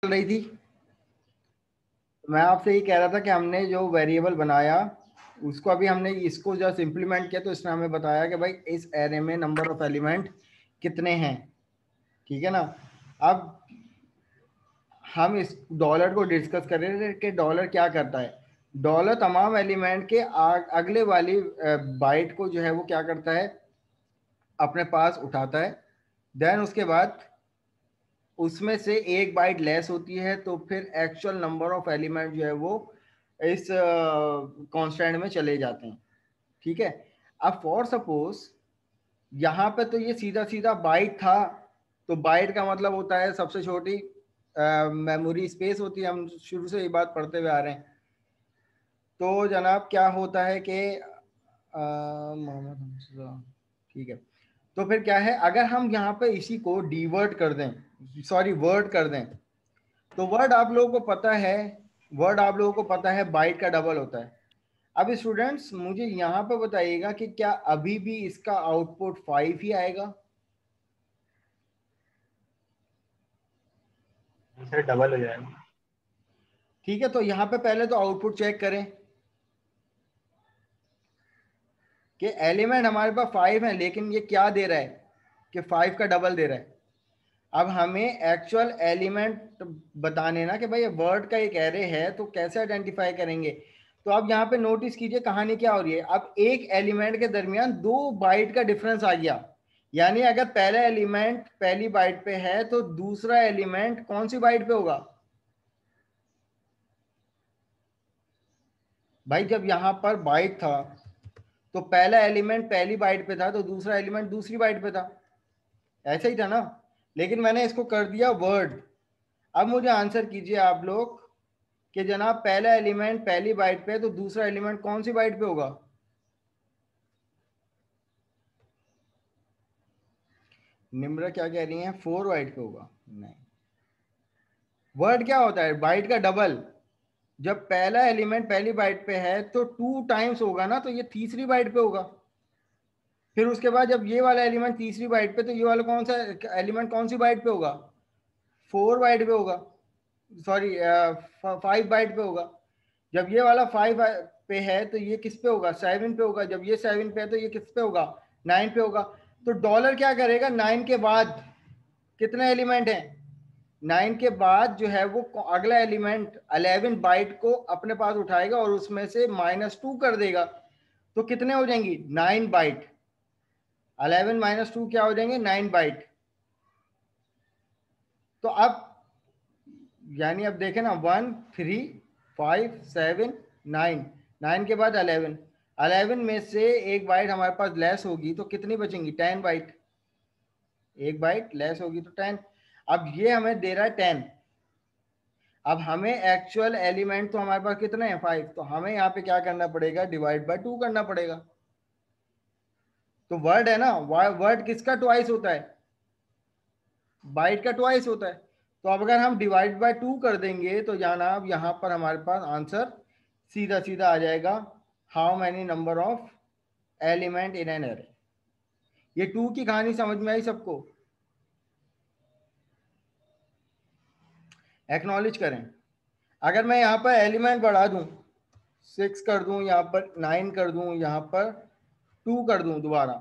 रही थी। मैं आपसे ये कह रहा था कि हमने जो वेरिएबल बनाया उसको अभी हमने इसको जस्ट इम्प्लीमेंट किया, तो इसने हमें बताया कि भाई इस एरे में नंबर ऑफ एलिमेंट कितने हैं। ठीक है ना। अब हम इस डॉलर को डिस्कस कर रहे थे कि डॉलर क्या करता है। डॉलर तमाम एलिमेंट के अगले वाली बाइट को जो है वो क्या करता है, अपने पास उठाता है। देन उसके बाद उसमें से एक बाइट लेस होती है, तो फिर एक्चुअल नंबर ऑफ एलिमेंट जो है वो इस कांस्टेंट में चले जाते हैं। ठीक है। अब फॉर सपोज यहाँ पे तो ये सीधा सीधा बाइट था, तो बाइट का मतलब होता है सबसे छोटी मेमोरी स्पेस होती है। हम शुरू से ये बात पढ़ते हुए आ रहे हैं। तो जनाब क्या होता है कि मोहम्मद हमजा, ठीक है। तो फिर क्या है, अगर हम यहाँ पे इसी को डिवर्ट कर दें, सॉरी वर्ड कर दें, तो वर्ड आप लोगों को पता है, वर्ड आप लोगों को पता है बाइट का डबल होता है। अब स्टूडेंट्स मुझे यहाँ पे बताइएगा कि क्या अभी भी इसका आउटपुट 5 ही आएगा? सर डबल हो जाएगा। ठीक है, तो यहाँ पे पहले तो आउटपुट चेक करें कि एलिमेंट हमारे पास 5 है, लेकिन ये क्या दे रहा है कि 5 का डबल दे रहा है। अब हमें एक्चुअल एलिमेंट बताने ना कि भाई वर्ड का एक एरे है, तो कैसे आइडेंटिफाई करेंगे। तो अब यहाँ पे नोटिस कीजिए कहानी क्या हो रही है। अब एक एलिमेंट के दरमियान 2 बाइट का डिफरेंस आ गया। यानी अगर पहला एलिमेंट पहली बाइट पे है तो दूसरा एलिमेंट कौन सी बाइट पे होगा? भाई जब यहाँ पर बाइट था तो पहला एलिमेंट पहली बाइट पे था, तो दूसरा एलिमेंट दूसरी बाइट पे था। ऐसा ही था ना। लेकिन मैंने इसको कर दिया वर्ड। अब मुझे आंसर कीजिए आप लोग कि जनाब पहला एलिमेंट पहली बाइट पे है, तो दूसरा एलिमेंट कौन सी बाइट पे होगा? निम्रा क्या कह रही है, 4 बाइट पे होगा? नहीं। वर्ड क्या होता है, बाइट का डबल। जब पहला एलिमेंट पहली बाइट पे है तो 2 टाइम्स होगा ना, तो ये तीसरी बाइट पे होगा। फिर उसके बाद जब ये वाला एलिमेंट तीसरी बाइट पे, तो ये वाला कौन सा एलिमेंट कौन सी बाइट पे होगा? 4 बाइट पे होगा, सॉरी 5 बाइट पे होगा। जब ये वाला 5 पे है तो ये किस पे होगा? 7 पे होगा। जब ये 7 पे है तो ये किस पे होगा? 9 पे होगा। तो डॉलर क्या करेगा, 9 के बाद कितने एलिमेंट हैं? 9 के बाद जो है वो अगला एलिमेंट 11 बाइट को अपने पास उठाएगा और उसमें से -2 कर देगा। तो कितने हो जाएंगी? 9 बाइट। 11 - 2 क्या हो जाएंगे? 9 बाइट। तो अब यानी अब देखें ना, 1 3 5 7 9, 9 के बाद 11, 11 में से एक बाइट हमारे पास लेस होगी तो कितनी बचेंगी? 10 बाइट। एक बाइट लेस होगी तो 10। अब ये हमें दे रहा है 10। अब हमें एक्चुअल एलिमेंट तो हमारे पास कितने हैं? 5। तो हमें यहाँ पे क्या करना पड़ेगा? डिवाइड बाय 2 करना पड़ेगा। तो वर्ड है ना, वर्ड किसका ट्वाइस होता है? बाइट का ट्वाइस होता है। तो अब अगर हम डिवाइड बाय 2 कर देंगे तो जनाब यहाँ पर हमारे पास आंसर सीधा सीधा आ जाएगा, how many number of element in an array. ये 2 की कहानी समझ में आई सबको? एक्नॉलेज करें। अगर मैं यहाँ पर एलिमेंट बढ़ा दूं, 6 कर दूं, यहाँ पर 9 कर दूं, यहाँ पर 2 कर दूं दोबारा,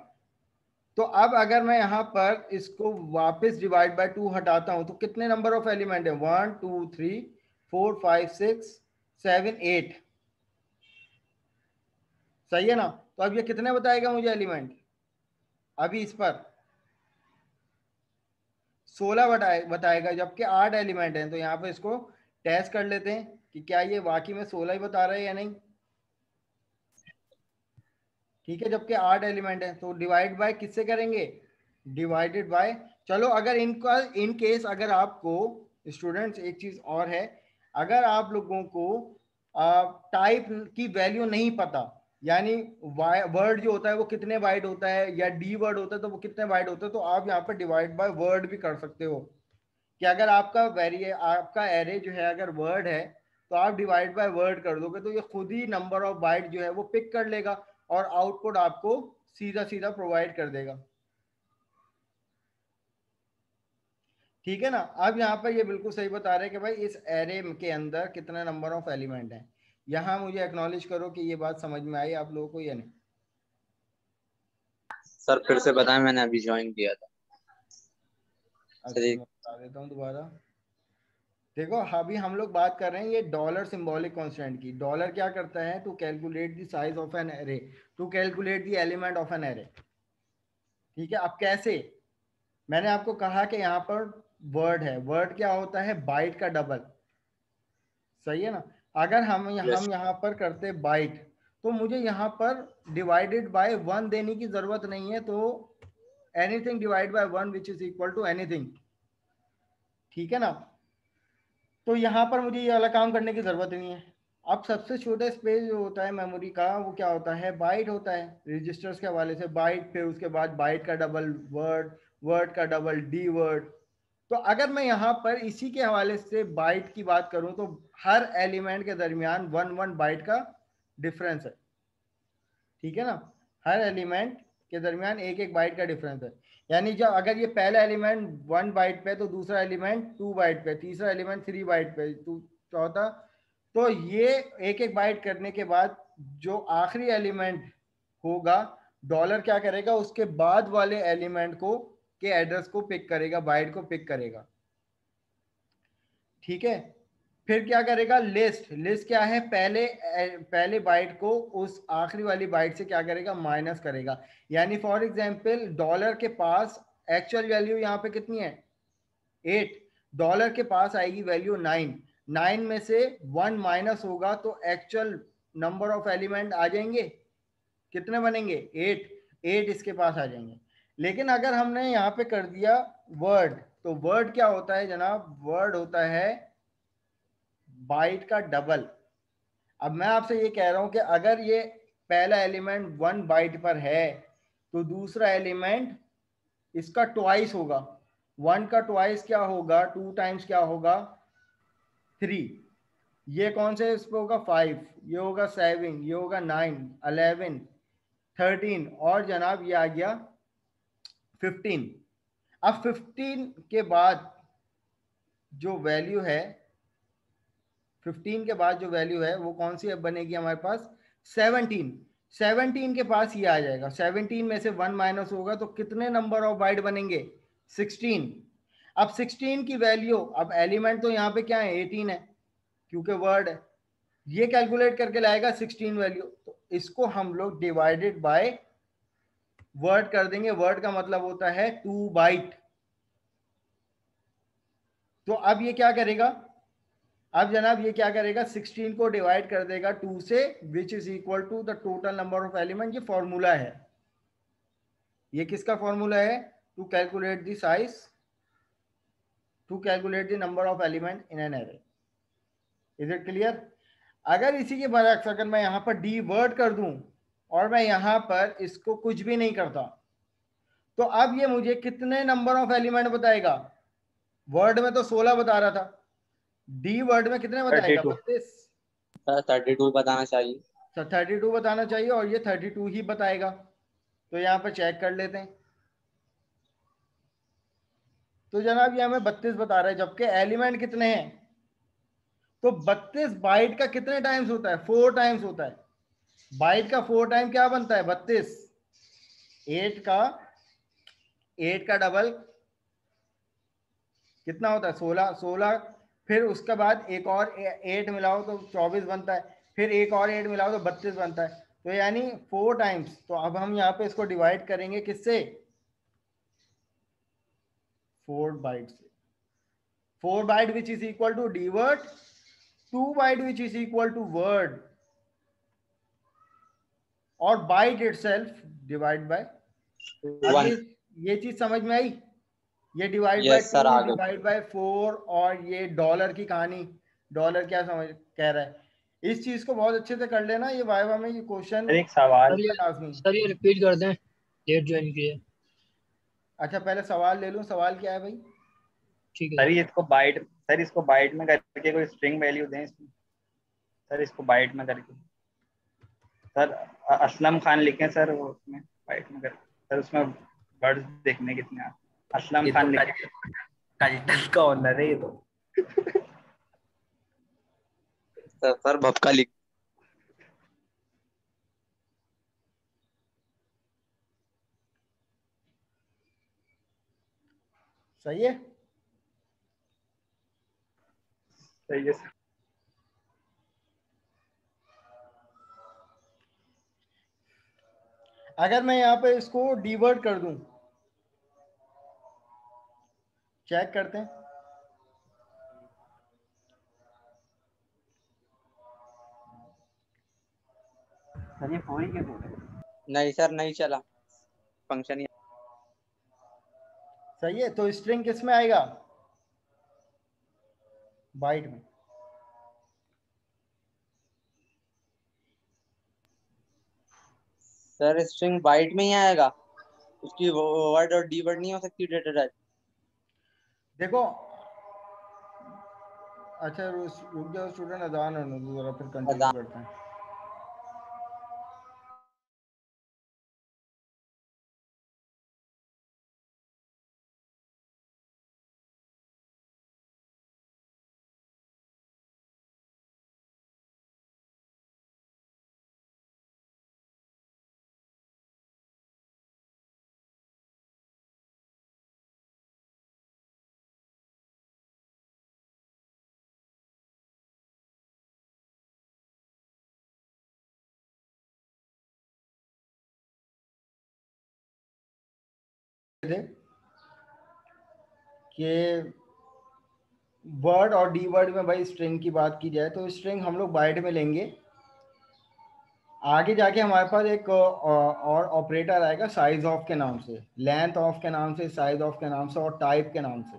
तो अब अगर मैं यहाँ पर इसको वापस डिवाइड बाय 2 हटाता हूं तो कितने नंबर ऑफ एलिमेंट है? 1 2 3 4 5 6 7 8। सही है ना। तो अब ये कितने बताएगा मुझे एलिमेंट? अभी इस पर 16 बताएगा, जबकि 8 एलिमेंट हैं। तो यहाँ पे इसको टेस्ट कर लेते हैं कि क्या ये वाकई में 16 ही बता रहे हैं या नहीं। ठीक है, जबकि 8 एलिमेंट हैं तो डिवाइड बाय किससे करेंगे? Divided by. चलो अगर इनका इन केस अगर आपको स्टूडेंट्स एक चीज और है, अगर आप लोगों को टाइप की वैल्यू नहीं पता, यानी वर्ड जो होता है वो कितने बाइट होता है, या डी वर्ड होता है तो वो कितने बाइट होता है, तो आप यहाँ पर डिवाइड बाय वर्ड भी कर सकते हो। कि अगर आपका एरे जो है अगर वर्ड है, तो आप डिवाइड बाय वर्ड कर दोगे तो ये खुद ही नंबर ऑफ बाइट जो है वो पिक कर लेगा और आउटपुट आपको सीधा सीधा प्रोवाइड कर देगा। ठीक है ना। अब यहाँ पर ये बिल्कुल सही बता रहे हैं कि भाई इस एरे के अंदर कितने नंबर ऑफ एलिमेंट हैं। यहाँ मुझे एक्नॉलेज करो कि ये बात समझ में आई आप लोगों को या नहीं। सर फिर से बताएं, मैंने अभी ज्वाइन किया था। अच्छा मैं बता देता हूँ दोबारा। देखो अभी हम लोग बात कर रहे हैं ये डॉलर सिंबॉलिक कांस्टेंट की। डॉलर क्या करता है, to calculate the size of an array, to calculate the element of an array. ठीक है, अब कैसे, मैंने आपको कहा कि यहाँ पर वर्ड है, वर्ड क्या होता है, बाइट का डबल। सही है ना। अगर हम यहाँ पर करते बाइट, तो मुझे यहाँ पर डिवाइडेड बाय 1 देने की जरूरत नहीं है। तो anything divide by 1 which is equal to anything. ठीक है ना। तो यहाँ पर मुझे ये वाला काम करने की जरूरत नहीं है। अब सबसे छोटा स्पेस जो होता है मेमोरी का वो क्या होता है, बाइट होता है। रजिस्टर्स के हवाले से बाइट, फिर उसके बाद बाइट का डबल वर्ड, वर्ड का डबल डी वर्ड। तो अगर मैं यहाँ पर इसी के हवाले से बाइट की बात करूं तो हर एलिमेंट के दरमियान 1 बाइट का डिफरेंस है। ठीक है ना, हर एलिमेंट के दरमियान 1 बाइट का डिफरेंस है। यानी जब अगर ये पहला एलिमेंट 1 बाइट पे तो दूसरा एलिमेंट 2 बाइट पे, तीसरा एलिमेंट 3 बाइट पे, चौथा। तो ये 1 बाइट करने के बाद जो आखिरी एलिमेंट होगा, डॉलर क्या करेगा, उसके बाद वाले एलिमेंट को के एड्रेस को पिक करेगा, बाइट को पिक करेगा। ठीक है, फिर क्या करेगा, लिस्ट। लिस्ट क्या है, पहले बाइट को उस आखिरी वाली बाइट से क्या करेगा, माइनस करेगा। यानी फॉर एग्जांपल डॉलर के पास एक्चुअल वैल्यू यहाँ पे कितनी है, 8। डॉलर के पास आएगी वैल्यू 9। 9 में से 1 माइनस होगा तो एक्चुअल नंबर ऑफ एलिमेंट आ जाएंगे, कितने बनेंगे, 8। 8 इसके पास आ जाएंगे। लेकिन अगर हमने यहाँ पे कर दिया वर्ड, तो वर्ड क्या होता है जनाब, वर्ड होता है बाइट का डबल। अब मैं आपसे ये कह रहा हूं कि अगर ये पहला एलिमेंट 1 बाइट पर है तो दूसरा एलिमेंट इसका ट्वाइस होगा। 1 का ट्वाइस क्या होगा, 2 टाइम्स क्या होगा, 3। ये कौन से इस पे होगा, 5। ये होगा 7, ये होगा 9, 11, 13 और जनाब ये आ गया 15। अब 15 के बाद जो वैल्यू है, 15 के बाद जो वैल्यू है वो कौन सी अब बनेगी हमारे पास, 17। 17 के पास ये आ जाएगा। 17 में से 1 माइनस होगा तो कितने नंबर ऑफ बाइट बनेंगे, 16। अब 16 की वैल्यू, अब एलिमेंट तो यहाँ पे क्या है, 18 है क्योंकि वर्ड है। ये कैलकुलेट करके लाएगा 16 वैल्यू, तो इसको हम लोग डिवाइडेड बाय वर्ड कर देंगे। वर्ड का मतलब होता है 2 बाइट। तो अब ये क्या करेगा, अब जनाब ये क्या करेगा, 16 को डिवाइड कर देगा 2 से, which is equal to the total number of element. ये फॉर्मूला है, ये किसका फॉर्मूला है, to calculate the size, to calculate the number of element in an array. Is it clear. अगर इसी के बरक्स अगर मैं यहाँ पर डी वर्ड कर दूं और मैं यहाँ पर इसको कुछ भी नहीं करता, तो अब ये मुझे कितने नंबर ऑफ एलिमेंट बताएगा। वर्ड में तो 16 बता रहा था, डी वर्ड में कितने बताएगा, 32। 32। 32 बताना चाहिए। तो 32 बताना चाहिए और ये 32 ही बताएगा। तो यहाँ पर चेक कर लेते हैं। तो जनाब ये हमें 32 बता रहा है, जबकि एलिमेंट कितने हैं, तो 32 बाइट का कितने टाइम्स होता है, 4 टाइम्स होता है। बाइट का 4 टाइम क्या बनता है, 32। 8 का, 8 का डबल कितना होता है, 16। 16 फिर उसके बाद एक और 8 मिलाओ तो 24 बनता है, फिर एक और 8 मिलाओ तो 32 बनता है। तो यानी 4 टाइम्स। तो अब हम यहाँ पे इसको डिवाइड करेंगे किससे, 4 बाइट से। 4 byte which is equal to D word, 2 byte which is equal to word, और बाइट इटसेल्फ डिवाइड बाय। अब 1। ये चीज समझ में आई, ये डिवाइड बाय यस सर, 2, आगे। डिवाइड बाय 4, और ये डॉलर की कहानी, डॉलर क्या समझ कह रहा है। इस चीज को बहुत अच्छे से कर लेना, ये वाइवा में ये क्वेश्चन सर एक सवाल। लाजमी। सर ये रिपीट कर दें, डेट ज्वाइन की है। अच्छा पहले सवाल ले लूं, सवाल क्या है भाई। ठीक है सर ये इसको बाइट, सर इसको बाइट में करके कोई स्ट्रिंग वैल्यू दें इसमें। सर इसको बाइट में करके, सर असलम खान लिखें सर, वो उसमें बाइट में करके, सर उसमें वर्ड्स देखने कितने आते हैं। असलम खान लिखें। टाइटल का ऑनर है ये तो। सर भपका लिख। सही है। सही है सर। अगर मैं यहाँ पे इसको डीवर्ट कर दूं, चेक करते हैं। सर ये फोर ही के फोर है। नहीं सर नहीं चला फंक्शन ही। सही है, तो स्ट्रिंग किस में आएगा? बाइट में। सर स्ट्रिंग बाइट में ही आएगा, उसकी वर्ड और डी वर्ड नहीं हो सकती डेटा टाइप। देखो, अच्छा रुक जाओ स्टूडेंट, अजान होने दो जरा, फिर कंटिन्यू करते हैं। थे कि वर्ड और डी वर्ड में भाई स्ट्रिंग की बात की जाए तो स्ट्रिंग हम लोग बाइट में लेंगे। आगे जाके हमारे पास एक और ऑपरेटर आएगा साइज ऑफ के नाम से, लेंथ ऑफ के नाम से, साइज ऑफ के नाम से और टाइप के नाम से।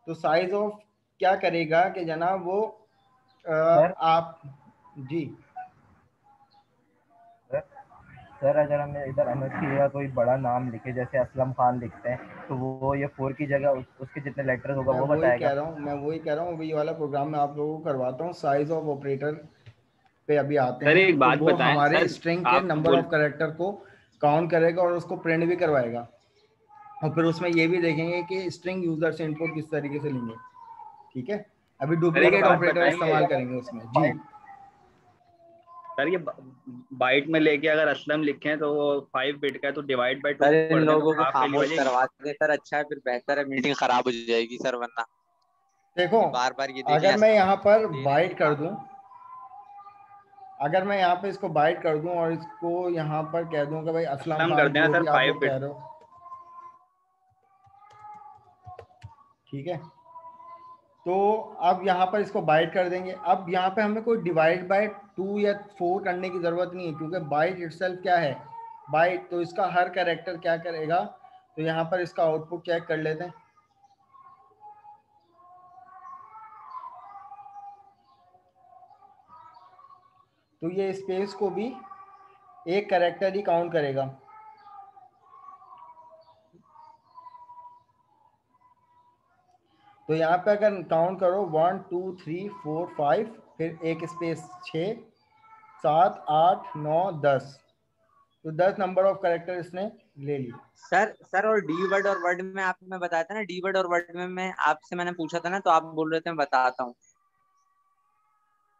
तो साइज ऑफ क्या करेगा कि जनाब वो सर आप जी सर सर अगर हमें इधर अहमद की जगह कोई बड़ा नाम लिखे, जैसे असलम खान लिखते हैं, तो वो ये फोर की जगह उसके जितने लेटर्स होगा मैं वो वही बताएगा। कह रहा हूँ, वही वाला प्रोग्राम मैं आप लोगों को करवाता हूँ। साइज ऑफ ऑपरेटर पे अभी आते सर हैं, एक तो बात वो बताएं हमारे सर, स्ट्रिंग के आप नंबर बोल। ऑफ कैरेक्टर को काउंट करेगा और उसको प्रिंट भी करवाएगा। और फिर उसमें ये भी देखेंगे कि स्ट्रिंग यूजर से इनपुट किस तरीके से लेंगे। ठीक है, अभी सर एक डुप्लीकेट बात ऑपरेटर बताएंगे इस्तेमाल करेंगे उसमें जी। सर, ये बाइट में लेके अगर असलम लिखे तो वो 5 बिट का है, तो डिवाइड बाय 2 सर इन कर दें तो लोगों को हाफ वैल्यू आ खामोश जाएगी। करवा दे सर, अच्छा है, फिर बेहतर है, मीटिंग खराब हो जाएगी सर वरना। देखो, ये बार बार ये देख लें अगर मैं यहाँ पर दे रहे बाइट हैं कर काम। दूं, अगर मैं यहाँ पे इसको बाइट कर दूं और इसको यहाँ पर कह दूं कि भाई असलम असलम कर खान देना जो सर भी आप 5 लोग कह बिट रहे हो, ठीक है, तो अब यहाँ पर इसको बाइट कर देंगे। अब यहाँ पे हमें कोई डिवाइड बाय 2 या 4 करने की जरूरत नहीं है, क्योंकि बाइट इटसेल्फ क्या है, बाइट। तो इसका हर कैरेक्टर क्या करेगा, तो यहाँ पर इसका आउटपुट चेक कर लेते हैं। तो ये स्पेस को भी एक कैरेक्टर ही काउंट करेगा। तो यहाँ पे अगर काउंट करो 1 2 3 4 5, फिर एक स्पेस 6 7 8 9 10, तो 10 नंबर ऑफ कैरेक्टर इसने ले लिए। सर और डी वर्ड और वर्ड में आपने बताया था ना, डी वर्ड और वर्ड में मैं आपसे मैंने पूछा था ना, तो आप बोल रहे थे मैं बताता हूँ।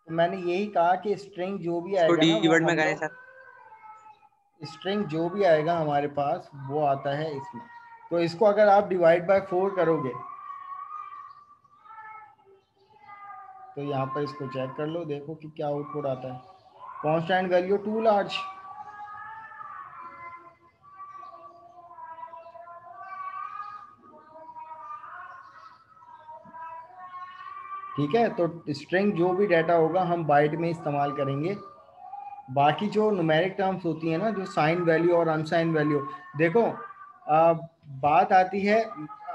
तो मैंने यही कहा कि स्ट्रिंग जो भी इसको आएगा डी ना वो वर्ड में हम करें सर। लोग, स्ट्रिंग जो भी आएगा हमारे पास वो आता है इसमें। तो इसको अगर आप डिवाइड बाय 4 करोगे, तो यहाँ पर इसको चेक कर लो, देखो कि क्या आउटपुट आता है। कांस्टेंट वैल्यू टू लार्ज, ठीक है। तो स्ट्रिंग जो भी डाटा होगा हम बाइट में इस्तेमाल करेंगे। बाकी जो न्यूमेरिक टर्म्स होती है ना, जो साइन वैल्यू और अनसाइन वैल्यू, देखो बात आती है,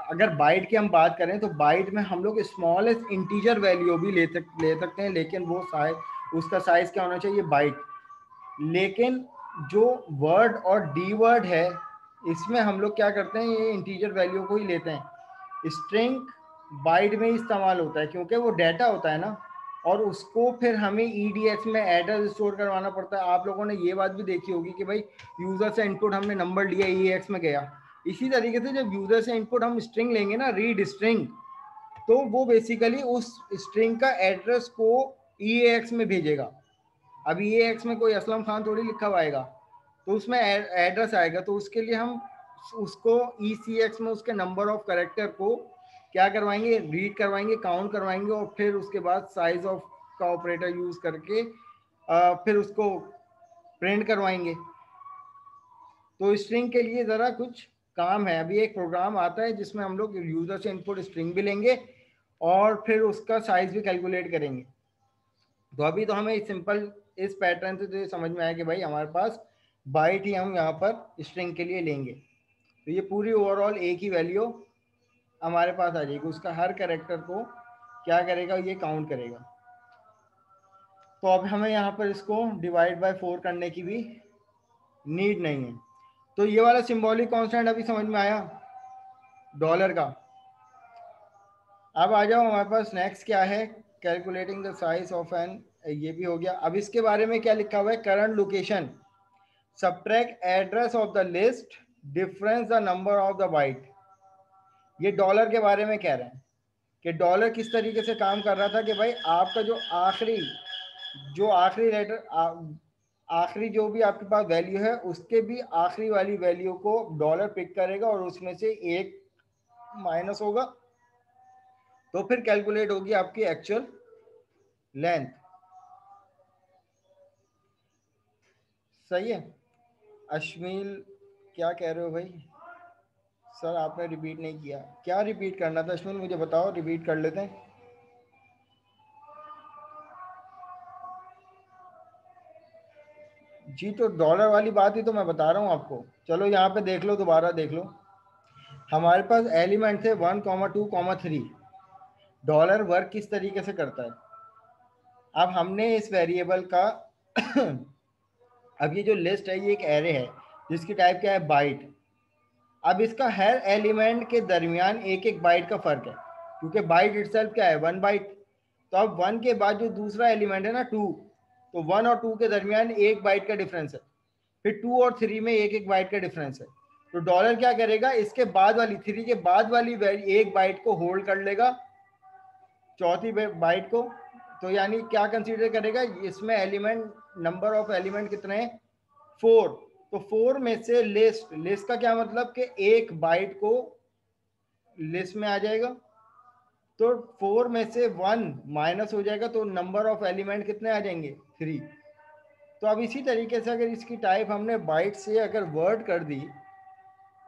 अगर बाइट की हम बात करें तो बाइट में हम लोग स्मॉलेस्ट इंटीजर वैल्यू भी ले सकते हैं, लेकिन वो साइज, उसका साइज क्या होना चाहिए, बाइट। लेकिन जो वर्ड और डी वर्ड है, इसमें हम लोग क्या करते हैं, ये इंटीजर वैल्यू को ही लेते हैं। स्ट्रिंग बाइट में ही इस्तेमाल होता है क्योंकि वो डाटा होता है ना, और उसको फिर हमें ईडीएक्स में एड्रेस स्टोर करवाना पड़ता है। आप लोगों ने ये बात भी देखी होगी कि भाई यूजर से इनपुट हमने नंबर लिया, ईएक्स में गया, इसी तरीके से जब यूजर से इनपुट हम स्ट्रिंग लेंगे ना, रीड स्ट्रिंग, तो वो बेसिकली उस स्ट्रिंग का एड्रेस को EAX में भेजेगा। अब EAX में कोई असलम खान थोड़ी लिखा हुआ आएगा, तो उसमें एड्रेस आएगा, तो उसके लिए हम उसको ECX में उसके नंबर ऑफ कैरेक्टर को क्या करवाएंगे, रीड करवाएंगे, काउंट करवाएंगे, और फिर उसके बाद साइज ऑफ का ऑपरेटर यूज करके फिर उसको प्रिंट करवाएंगे। तो स्ट्रिंग के लिए ज़रा कुछ काम है। अभी एक प्रोग्राम आता है जिसमें हम लोग यूजर से इनपुट स्ट्रिंग भी लेंगे और फिर उसका साइज भी कैलकुलेट करेंगे। तो अभी तो हमें सिंपल इस पैटर्न से तो ये समझ में आया कि भाई हमारे पास बाइट ही हम यहाँ पर स्ट्रिंग के लिए लेंगे, तो ये पूरी ओवरऑल एक ही वैल्यू हमारे पास आ जाएगी, उसका हर कैरेक्टर को क्या करेगा, ये काउंट करेगा। तो अब हमें यहाँ पर इसको डिवाइड बाय 4 करने की भी नीड नहीं है। तो ये वाला सिंबॉलिक कांस्टेंट अभी समझ में आया डॉलर का। अब आ जाओ हमारे पास नेक्स्ट क्या है, calculating the size of an, ये भी हो गया। अब इसके बारे में क्या लिखा हुआ है, current location, subtract address of the list, difference the number of the byte. ये डॉलर के बारे में कह रहे हैं कि डॉलर किस तरीके से काम कर रहा था कि भाई आपका जो आखिरी लेटर, आखिरी जो भी आपके पास वैल्यू है उसके भी आखिरी वाली वैल्यू को डॉलर पिक करेगा और उसमें से एक माइनस होगा, तो फिर कैलकुलेट होगी आपकी एक्चुअल लेंथ। सही है। अश्मील क्या कह रहे हो भाई? सर आपने रिपीट नहीं किया, क्या रिपीट करना था अश्मील, मुझे बताओ, रिपीट कर लेते हैं। जी तो डॉलर वाली बात ही तो मैं बता रहा हूँ आपको। चलो यहाँ पे देख लो, दोबारा देख लो, हमारे पास एलिमेंट थे 1, 2, 3। डॉलर वर्क किस तरीके से करता है, अब हमने इस वेरिएबल का अब ये जो लिस्ट है ये एक एरे है जिसकी टाइप क्या है, बाइट। अब इसका हर एलिमेंट के दरमियान एक एक बाइट का फर्क है, क्योंकि बाइट इटसेल्फ क्या है, 1 बाइट। तो अब 1 के बाद जो दूसरा एलिमेंट है ना 2, तो 1 और 2 के दरमियान 1 बाइट का डिफरेंस है, फिर 2 और 3 में एक एक बाइट का डिफरेंस है। तो डॉलर क्या करेगा, इसके बाद वाली 3 के बाद वाली एक बाइट को होल्ड कर लेगा, चौथी बाइट को। तो यानी क्या कंसीडर करेगा, इसमें एलिमेंट, नंबर ऑफ एलिमेंट कितने हैं, 4। तो 4 में से लिस्ट का क्या मतलब कि एक बाइट को लिस्ट में आ जाएगा, तो 4 में से 1 माइनस हो जाएगा, तो नंबर ऑफ एलिमेंट कितने आ जाएंगे, 3। तो अब इसी तरीके से अगर इसकी टाइप हमने बाइट से अगर वर्ड कर दी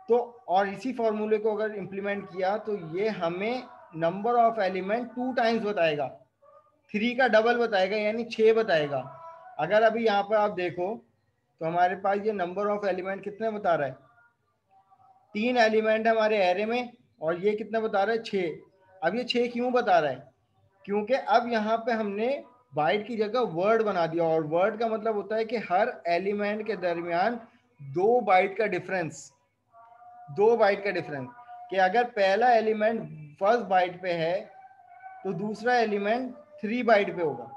तो, और इसी फॉर्मूले को अगर इम्प्लीमेंट किया, तो ये हमें नंबर ऑफ एलिमेंट 2 टाइम्स बताएगा, 3 का डबल बताएगा, यानी 6 बताएगा। अगर अभी यहाँ पर आप देखो तो हमारे पास ये नंबर ऑफ एलिमेंट कितने बता रहा है, 3 एलिमेंट है हमारे एरे में, और ये कितना बता रहा है, 6। अब ये 6 क्यों बता रहा है, क्योंकि अब यहाँ पे हमने बाइट की जगह वर्ड बना दिया, और वर्ड का मतलब होता है कि हर एलिमेंट के दरमियान 2 बाइट का डिफरेंस, 2 बाइट का डिफरेंस, कि अगर पहला एलिमेंट फर्स्ट बाइट पे है तो दूसरा एलिमेंट 3 बाइट पे होगा,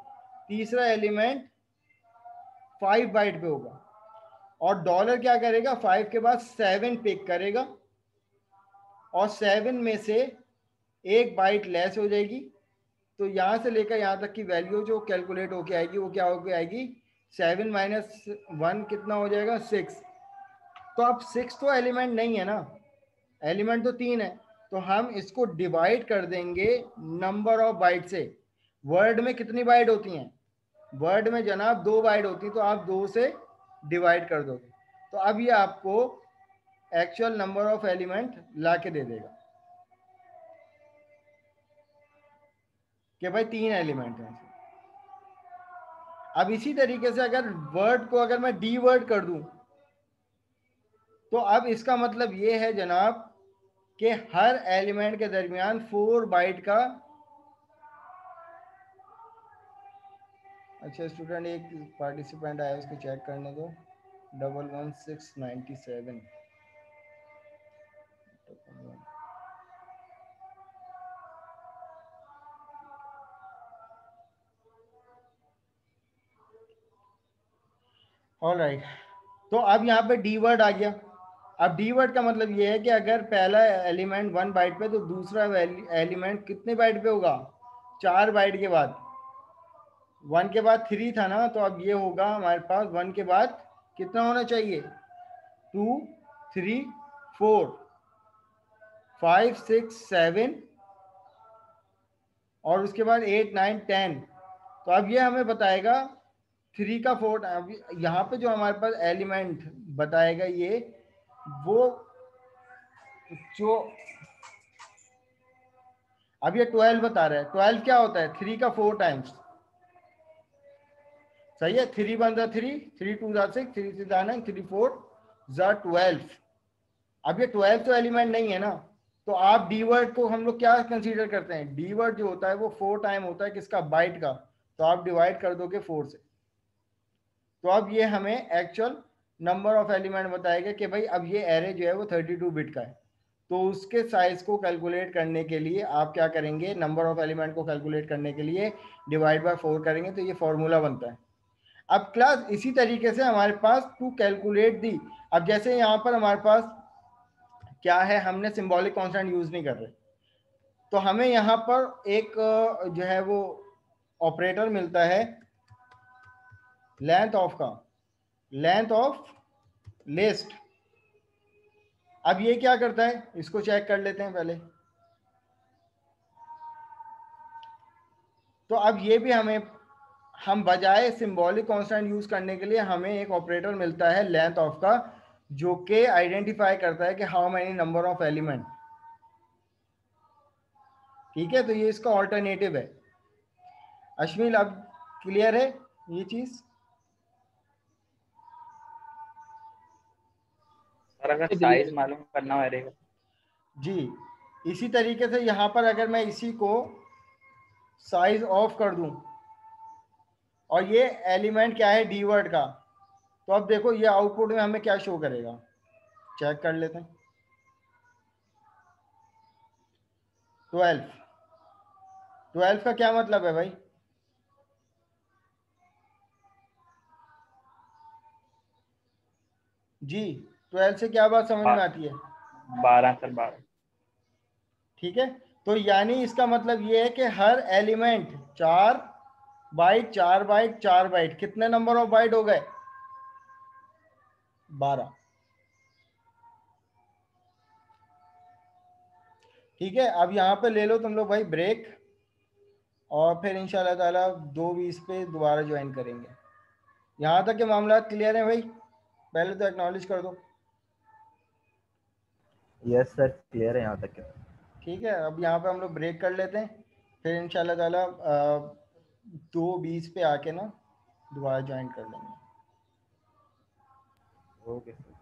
तीसरा एलिमेंट 5 बाइट पे होगा। और डॉलर क्या करेगा, 5 के बाद 7 पिक करेगा, और 7 में से एक बाइट लेस हो जाएगी, तो यहाँ से लेकर यहाँ तक की वैल्यू जो कैलकुलेट होके आएगी वो क्या होके आएगी, 7 माइनस 1 कितना हो जाएगा, 6। तो अब 6 तो एलिमेंट नहीं है ना, एलिमेंट तो 3 है, तो हम इसको डिवाइड कर देंगे नंबर ऑफ बाइट से। वर्ड में कितनी बाइट होती हैं, वर्ड में जनाब 2 बाइट होती है, तो आप 2 से डिवाइड कर दोगे, तो अब ये आपको एक्चुअल नंबर ऑफ एलिमेंट ला के दे देगा कि भाई 3 एलिमेंट हैं। अब इसी तरीके से अगर वर्ड को अगर मैं डी वर्ड कर दूं, तो अब इसका मतलब ये है जनाब कि हर एलिमेंट के दरमियान 4 बाइट का। अच्छा स्टूडेंट, एक पार्टिसिपेंट आया, उसको चेक करने दो, 11697। ऑलराइट, तो अब यहाँ पे डी वर्ड आ गया। अब डी वर्ड का मतलब ये है कि अगर पहला एलिमेंट 1 बाइट पे तो दूसरा एलिमेंट कितने बाइट पे होगा, 4 बाइट के बाद। 1 के बाद 3 था ना, तो अब ये होगा हमारे पास 1 के बाद कितना होना चाहिए, 2 3 4 5 6 7 और उसके बाद 8 9 10। तो अब ये हमें बताएगा 3 का 4। अब यहाँ पे जो हमारे पास एलिमेंट बताएगा ये वो जो अब ये 12 बता रहा है। 12 क्या होता है, 3 का 4 टाइम्स, सही है। 3 1 जा 3, 3 2 जा 6, 3 3 जा 9, 3 4 जा 12। अब ये 12 तो एलिमेंट नहीं है ना, तो आप डी वर्ड को हम लोग क्या कंसीडर करते हैं, डी वर्ड जो होता है वो 4 टाइम होता है किसका, बाइट का। तो आप डिवाइड कर दोगे 4 से। तो अब ये हमें एक्चुअल नंबर ऑफ एलिमेंट बताएगा कि भाई अब ये एरे जो है वो 32 बिट का है। तो उसके साइज को कैलकुलेट करने के लिए आप क्या करेंगे, नंबर ऑफ एलिमेंट को कैलकुलेट करने के लिए डिवाइड बाय 4 करेंगे, तो ये फॉर्मूला बनता है। अब क्लास इसी तरीके से हमारे पास टू कैलकुलेट दी, अब जैसे यहाँ पर हमारे पास क्या है, हमने सिंबॉलिक कांस्टेंट यूज नहीं कर रहे, तो हमें यहाँ पर एक जो है वो ऑपरेटर मिलता है लेंथ ऑफ का, लेंथ ऑफ लिस्ट। अब ये क्या करता है, इसको चेक कर लेते हैं पहले। तो अब ये भी हमें, हम बजाय सिंबॉलिक कांस्टेंट यूज करने के लिए हमें एक ऑपरेटर मिलता है लेंथ ऑफ का, जो कि आइडेंटिफाई करता है कि how many number of element. ठीक है, तो ये इसका ऑल्टरनेटिव है। अश्विन अब क्लियर है ये चीज? सर अगर क्लियर साइज है। मालूम करना हो एरे का, जी, इसी तरीके से यहाँ पर अगर मैं इसी को साइज ऑफ कर दूं और ये एलिमेंट क्या है, डी वर्ड का, तो अब देखो ये आउटपुट में हमें क्या शो करेगा, चेक कर लेते हैं। 12, 12 का क्या मतलब है भाई, जी 12 से क्या बात समझ में आती है? 12 सर 12। ठीक है, तो यानी इसका मतलब ये है कि हर एलिमेंट 4 बाइट 4 बाइट 4 बाइट, कितने नंबर ऑफ बाइट हो गए, 12। ठीक है, अब यहाँ पे ले लो तुम लोग भाई ब्रेक, और फिर इंशाल्लाह ताला 2:20 पे दोबारा ज्वाइन करेंगे। यहाँ तक के मामला क्लियर है भाई, पहले तो एक्नॉलेज कर दो। यस सर, क्लियर है यहाँ तक के। ठीक है, अब यहाँ पे हम लोग ब्रेक कर लेते हैं, फिर इंशाल्लाह ताला 2:20 पे आके ना दोबारा ज्वाइन कर लेंगे। Okay sir.